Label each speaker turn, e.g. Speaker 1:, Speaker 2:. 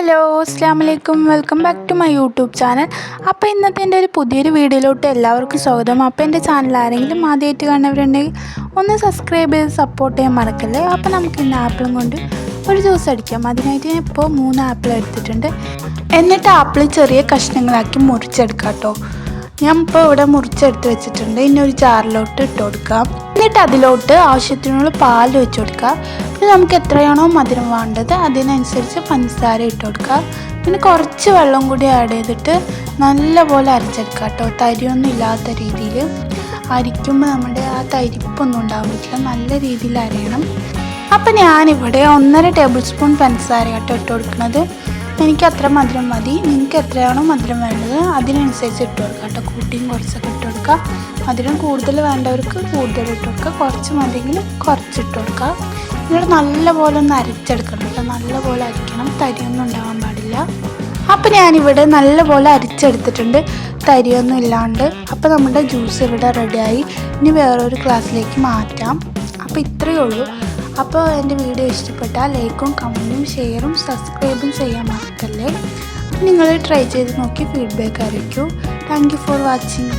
Speaker 1: Hello അസ്സലാമലൈക്കും welcome back to my YouTube channel. അപ്പോൾ ഇന്നത്തെ എൻ്റെ ഒരു പുതിയൊരു വീഡിയോയിലോട്ട് എല്ലാവർക്കും സ്വാഗതം. അപ്പോൾ എൻ്റെ ചാനൽ ആരെങ്കിലും ആദ്യമായിട്ട് കാണുന്നവരുണ്ടെങ്കിൽ ഒന്ന് സബ്സ്ക്രൈബ് ചെയ്ത് സപ്പോർട്ട് ചെയ്യാൻ മറക്കല്ലേ. അപ്പോൾ നമുക്ക് ഇന്ന് ആപ്പിളും കൊണ്ട് ഒരു ജ്യൂസ് അടിക്കാം. അതിനായിട്ട് ഞാൻ ഇപ്പോൾ 3 ആപ്പിൾ എടുത്തിട്ടുണ്ട്. എന്നിട്ട് ആപ്പിൾ ചെറിയ കഷ്ണങ്ങളാക്കി മുറിച്ചെടുക്കാം കേട്ടോ. ഞാൻ ഇപ്പോൾ ഇവിടെ മുറിച്ചെടുത്ത് വെച്ചിട്ടുണ്ട്. ഇനി ഒരു ജാറിലോട്ട് ഇട്ട് കൊടുക്കാം. എന്നിട്ട് അതിലോട്ട് ആവശ്യത്തിനുള്ള പാൽ ഒഴിച്ച് കൊടുക്കുക. പിന്നെ നമുക്ക് എത്രയാണോ മധുരം വേണ്ടത് അതിനനുസരിച്ച് പഞ്ചസാര ഇട്ട് കൊടുക്കുക. പിന്നെ കുറച്ച് വെള്ളം കൂടി ആഡ് ചെയ്തിട്ട് നല്ലപോലെ അരച്ചെടുക്കുക കേട്ടോ. തരിയൊന്നും ഇല്ലാത്ത രീതിയിൽ അരിക്കുമ്പോൾ നമ്മുടെ ആ തരിപ്പൊന്നും ഉണ്ടാകാൻ പറ്റില്ല, നല്ല രീതിയിൽ അരയണം. അപ്പം ഞാനിവിടെ 1.5 ടേബിൾ സ്പൂൺ പഞ്ചസാര കേട്ടോ ഇട്ട് കൊടുക്കുന്നത്. എനിക്ക് അത്ര മധുരം മതി. നിങ്ങൾക്ക് എത്രയാണോ മധുരം വേണ്ടത് അതിനനുസരിച്ച് ഇട്ട് കൊടുക്കുക കേട്ടോ. കൂട്ടിയും കുറച്ചൊക്കെ ഇട്ട് കൊടുക്കുക. മധുരം കൂടുതൽ വേണ്ടവർക്ക് കൂടുതൽ ഇട്ട് കൊടുക്കുക, കുറച്ച് മതിയെങ്കിൽ കുറച്ചിട്ട് കൊടുക്കുക. എന്നിട്ട് നല്ലപോലെ ഒന്ന് അരച്ചെടുക്കണം കേട്ടോ. നല്ലപോലെ അരിക്കണം, തരിയൊന്നും ഉണ്ടാകാൻ പാടില്ല. അപ്പോൾ ഞാനിവിടെ നല്ലപോലെ അരിച്ചെടുത്തിട്ടുണ്ട്, തരിയൊന്നും ഇല്ലാണ്ട്. അപ്പോൾ നമ്മുടെ ജ്യൂസ് ഇവിടെ റെഡിയായി. ഇനി വേറൊരു ഗ്ലാസ്സിലേക്ക് മാറ്റാം. അപ്പോൾ ഇത്രയേ ഉള്ളൂ. അപ്പോൾ എൻ്റെ വീഡിയോ ഇഷ്ടപ്പെട്ടാൽ ലൈക്കും കമൻറ്റും ഷെയറും സബ്സ്ക്രൈബും ചെയ്യാൻ മറക്കല്ലേ. നിങ്ങൾ ട്രൈ ചെയ്ത് നോക്കി ഫീഡ്ബാക്ക് അറിയിക്കൂ. Thank you for watching.